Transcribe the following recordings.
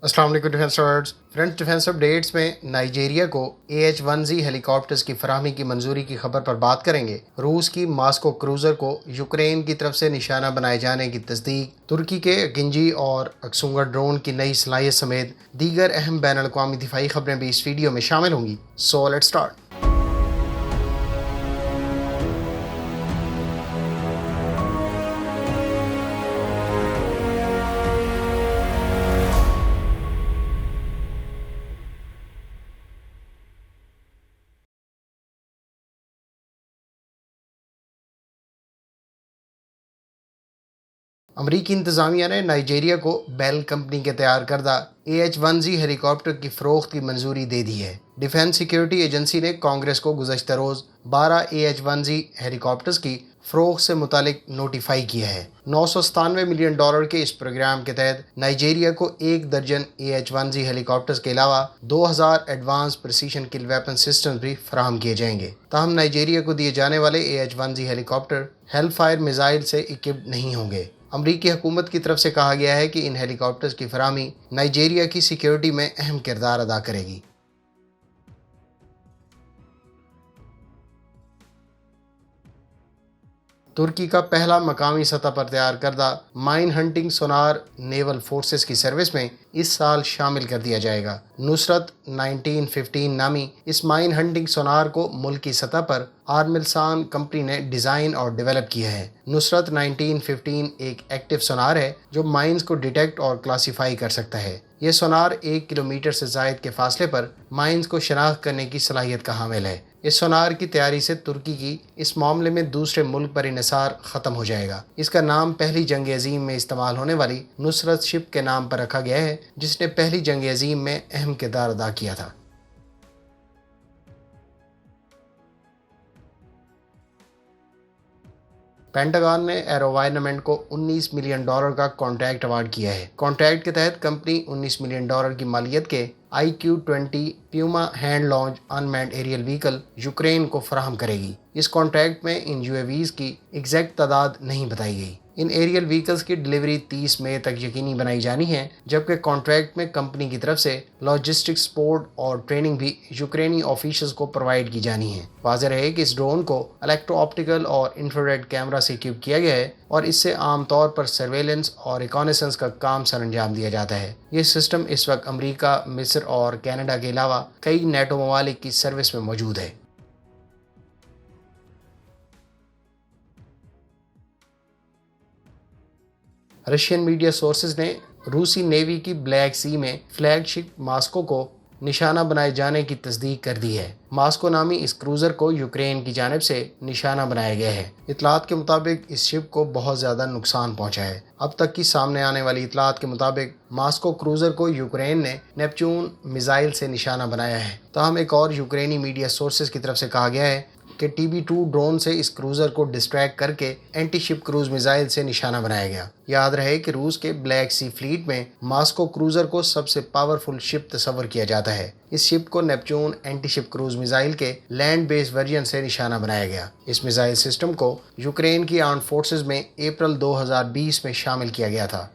अस्सलाम वालेकुम defence words friends. Defence updates में नाइजीरिया को AH-1Z हेलीकॉप्टर्स की फराहमी की मंजूरी की खबर पर बात करेंगे। रूस की मास्को क्रूजर को यूक्रेन की तरफ से निशाना बनाए जाने की तस्दीक, तुर्की के गिंजी और अक्सुंगा ड्रोन की नई सलाहियत समेत दीगर अहम बैन अल-अक़वामी दिफाई खबरें भी इस वीडियो में शामिल होंगी। So let's start. अमरीकी इंतज़ामिया ने नाइजीरिया को बेल कंपनी के तैयार करदा AH-1Z हेलीकॉप्टर की फ़रोख्त की मंजूरी दे दी है। डिफेंस सिक्योरिटी एजेंसी ने कांग्रेस को गुज़श्ता रोज़ 12 AH-1Z हेलीकॉप्टर्स की फ़रोख्त से मुतालिक नोटिफाई किया है। $997 मिलियन के इस प्रोग्राम के तहत नाइजीरिया को 1 दर्जन AH-1Z हेलीकॉप्टर्स के अलावा 2000 एडवांस प्रिसीशन किल वेपन सिस्टम भी फराहम किए जाएंगे। ताहम नाइजीरिया को दिए जाने वाले AH-1Z हेलीकॉप्टर हेलफायर मिसाइल से इक्विप्ड नहीं होंगे। अमरीकी हुकूमत की तरफ से कहा गया है कि इन हेलीकॉप्टर्स की फराहमी नाइजीरिया की सिक्योरिटी में अहम किरदार अदा करेगी। तुर्की का पहला मकामी सतह पर तैयार करदा माइन हंटिंग सोनार नेवल फोर्सेस की सर्विस में इस साल शामिल कर दिया जाएगा। नुसरत 1915 नामी इस माइन हंटिंग सोनार को मुल्क की सतह पर आर्मिलसान कंपनी ने डिज़ाइन और डेवलप किया है। नुसरत 1915 एक एक्टिव सोनार है जो माइंस को डिटेक्ट और क्लासीफाई कर सकता है। यह सोनार 1 किलोमीटर से ज़ायद के फासले पर माइंस को शनाख्त करने की सलाहियत का हामिल है। इस सोनार की तैयारी से तुर्की की इस मामले में दूसरे मुल्क पर इन्हिसार ख़त्म हो जाएगा। इसका नाम पहली जंग अज़ीम में इस्तेमाल होने वाली नुसरत शिप के नाम पर रखा गया है, जिसने पहली जंग अज़ीम में अहम किरदार अदा किया था। पेंटागन ने एरोवायरमेंट को $19 मिलियन का कॉन्ट्रैक्ट अवार्ड किया है। कॉन्ट्रैक्ट के तहत कंपनी $19 मिलियन की मालियत के IQ-20 Puma hand launch unmanned aerial vehicle Ukraine को फराहम करेगी। इस कॉन्ट्रैक्ट में इन UAVs की एग्जैक्ट तादाद नहीं बताई गई। इन एरियल व्हीकल्स की डिलीवरी 30 मई तक यकीनी बनाई जानी है, जबकि कॉन्ट्रैक्ट में कंपनी की तरफ से लॉजिस्टिक्स सपोर्ट और ट्रेनिंग भी यूक्रेनी ऑफिशियल्स को प्रोवाइड की जानी है। वाज़ेह है कि इस ड्रोन को इलेक्ट्रो ऑप्टिकल और इंफ्रारेड कैमरा से इक्विप किया गया है और इससे आमतौर पर सर्वेलेंस और रिकॉनेसेंस का काम सर अंजाम दिया जाता है। ये सिस्टम इस वक्त अमरीका, मिस्र और कनाडा के अलावा कई नेटो ममालिक की सर्विस में मौजूद है। रशियन मीडिया सोर्सेज ने रूसी नेवी की ब्लैक सी में फ्लैगशिप मास्को को निशाना बनाए जाने की तस्दीक कर दी है। मास्को नामी इस क्रूज़र को यूक्रेन की जानिब से निशाना बनाया गया है। इतलात के मुताबिक इस शिप को बहुत ज़्यादा नुकसान पहुंचा है। अब तक की सामने आने वाली इतलात के मुताबिक मास्को क्रूज़र को यूक्रेन ने नेपच्यून मिसाइल से निशाना बनाया है। ताहम एक और यूक्रेनी मीडिया सोर्सेज की तरफ से कहा गया है कि TB2 ड्रोन से इस क्रूज़र को डिस्ट्रैक्ट करके एंटी शिप क्रूज मिसाइल से निशाना बनाया गया। याद रहे कि रूस के ब्लैक सी फ्लीट में मास्को क्रूज़र को सबसे पावरफुल शिप तस्वर किया जाता है। इस शिप को Neptune anti ship cruise missile के लैंड बेस्ड वर्जन से निशाना बनाया गया। इस मिसाइल सिस्टम को यूक्रेन की आर्म्ड फोर्सेज में अप्रैल 2020 में शामिल किया गया था।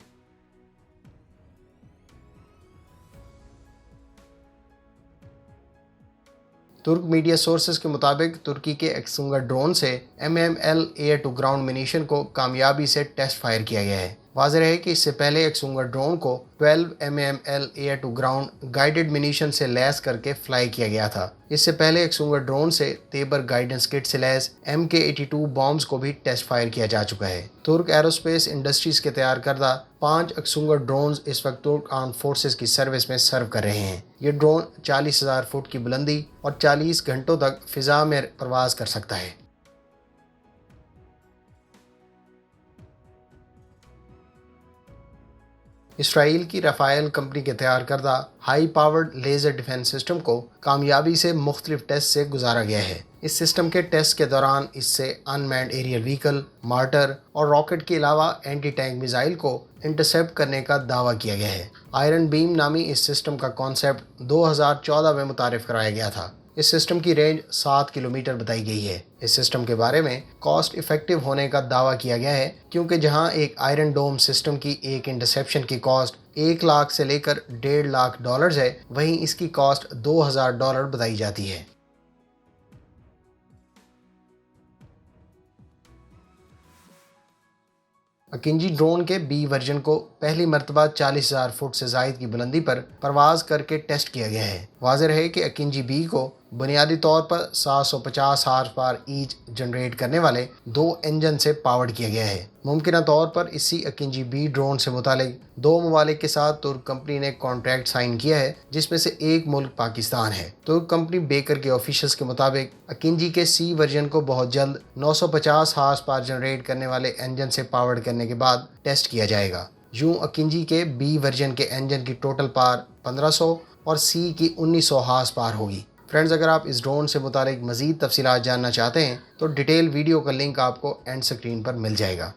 तुर्क मीडिया सोर्सेज के मुताबिक तुर्की के एक्सुंगा ड्रोन से MML air to ground munition को कामयाबी से टेस्ट फायर किया गया है। वाज़ेह है कि इससे पहले एक्सुंगा ड्रोन को 12 MML air to ground guided munition से लैस करके फ्लाई किया गया था। इससे पहले एक्सुंगा ड्रोन से तेबर गाइडेंस किट से लैस MK-82 बॉम्ब्स को भी टेस्ट फायर किया जा चुका है। तुर्क एरोस्पेस इंडस्ट्रीज के तैयार करदा 5 एक्सुंगा ड्रोन्स इस वक्त तुर्क आर्म फोर्सेस की सर्विस में सर्व कर रहे हैं। ये ड्रोन 40,000 फुट की बुलंदी और 40 घंटों तक फिजा में परवाज कर सकता है। इसराइल की रफ़ाएल कंपनी के तैयार करदा high powered laser defence system को कामयाबी से मुख्तलिफ टेस्ट से गुजारा गया है। इस सिस्टम के टेस्ट के दौरान इससे अनमैन्ड एरियल व्हीकल, मार्टर और रॉकेट के अलावा एंटी टैंक मिसाइल को इंटरसेप्ट करने का दावा किया गया है। आयरन बीम नामी इस सिस्टम का कॉन्सेप्ट 2014 में मुतारिफ कराया गया था। इस सिस्टम की रेंज 7 किलोमीटर बताई गई है। इस सिस्टम के बारे में कॉस्ट इफेक्टिव होने का दावा किया गया है, क्योंकि जहां एक आयरन डोम सिस्टम की एक इंटरसेप्शन की कॉस्ट 1 لاکھ سے لے کر $1.5 ہے، وہیں اس کی کاسٹ $2000 بتائی جاتی ہے۔ اکینجی ڈرون کے بی ورژن کو پہلی مرتبہ 40,000 فٹ سے زائد کی بلندی پر پرواز کر کے ٹیسٹ کیا گیا ہے۔ واضح رہے کہ اکینجی بی کو بنیادی طور پر 750 ہارس پاور ایچ جنریٹ کرنے والے 2 انجن سے پاورڈ کیا گیا ہے۔ ممکنہ طور پر اسی اکینجی بی ڈرون سے متعلق 2 ممالک کے ساتھ ترک کمپنی نے کانٹریکٹ سائن کیا ہے، جس میں سے ایک ملک پاکستان ہے۔ ترک کمپنی بیکر کے آفیشلز کے مطابق اکینجی کے سی ورژن کو بہت جلد 950 ہارس پاور جنریٹ کرنے والے انجن سے پاورڈ کرنے کے بعد ٹیسٹ کیا جائے گا۔ یوں اکینجی کے بی ورژن کے انجن کی ٹوٹل پاور 1500 اور سی کی 1900 ہارس پاور ہوگی۔ فرینڈز، اگر آپ اس ڈرون سے متعلق مزید تفصیلات جاننا چاہتے ہیں تو ڈیٹیل ویڈیو کا لنک آپ کو اینڈ سکرین پر مل جائے گا۔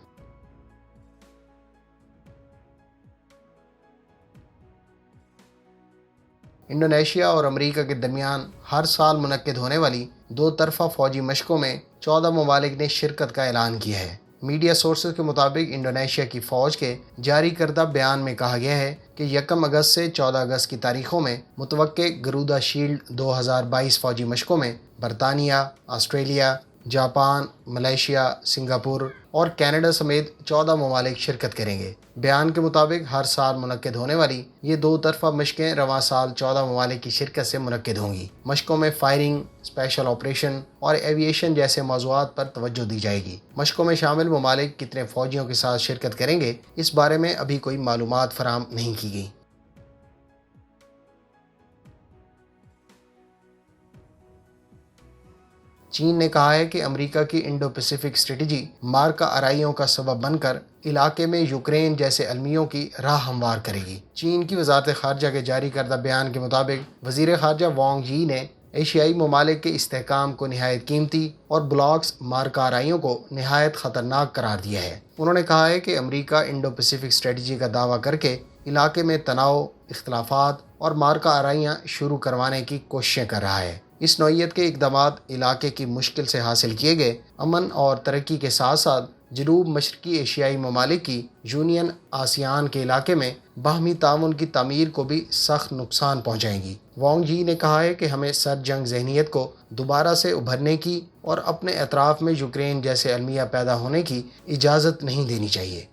انڈونیشیا اور امریکہ کے درمیان ہر سال منعقد ہونے والی 2 طرفہ فوجی مشقوں میں 14 ممالک نے شرکت کا اعلان کیا ہے۔ میڈیا سورسز کے مطابق انڈونیشیا کی فوج کے جاری کردہ بیان میں کہا گیا ہے کہ 1 اگست سے 14 اگست کی تاریخوں میں متوقع گرودا شیلڈ 2022 فوجی مشقوں میں برطانیہ، آسٹریلیا، جاپان، ملائیشیا، سنگاپور اور کینیڈا سمیت 14 ممالک شرکت کریں گے۔ بیان کے مطابق ہر سال منعقد ہونے والی یہ 2 طرفہ مشقیں رواں سال 14 ممالک کی شرکت سے منعقد ہوں گی۔ مشقوں میں فائرنگ، اسپیشل آپریشن اور ایویشن جیسے موضوعات پر توجہ دی جائے گی۔ مشقوں میں شامل ممالک کتنے فوجیوں کے ساتھ شرکت کریں گے، اس بارے میں ابھی کوئی معلومات فراہم نہیں کی گئی۔ چین نے کہا ہے کہ امریکہ کی انڈو پیسیفک اسٹریٹجی مارکا آرائیوں کا سبب بن کر علاقے میں یوکرین جیسے المیوں کی راہ ہموار کرے گی۔ چین کی وزارت خارجہ کے جاری کردہ بیان کے مطابق وزیر خارجہ وانگ یی نے ایشیائی ممالک کے استحکام کو نہایت قیمتی اور بلاکس مارکا آرائیوں کو نہایت خطرناک قرار دیا ہے۔ انہوں نے کہا ہے کہ امریکہ انڈو پیسیفک اسٹریٹجی کا دعویٰ کر کے علاقے میں تناؤ، اختلافات اور مارکا آرائیاں شروع کروانے کی کوششیں کر رہا ہے۔ اس نوعیت کے اقدامات علاقے کی مشکل سے حاصل کیے گئے امن اور ترقی کے ساتھ ساتھ جنوب مشرقی ایشیائی ممالک کی یونین آسیان کے علاقے میں باہمی تعاون کی تعمیر کو بھی سخت نقصان پہنچائیں گی۔ وانگ جی نے کہا ہے کہ ہمیں سر جنگ ذہنیت کو دوبارہ سے ابھرنے کی اور اپنے اطراف میں یوکرین جیسے المیہ پیدا ہونے کی اجازت نہیں دینی چاہیے۔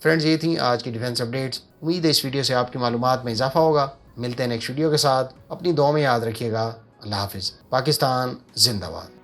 فرینڈز، یہ تھیں آج کی ڈیفنس اپڈیٹس۔ امید ہے اس ویڈیو سے آپ کی معلومات میں اضافہ ہوگا۔ ملتے ہیں نیکسٹ ویڈیو کے ساتھ۔ اپنی دعا میں یاد رکھیے گا۔ اللہ حافظ۔ پاکستان زندہ باد۔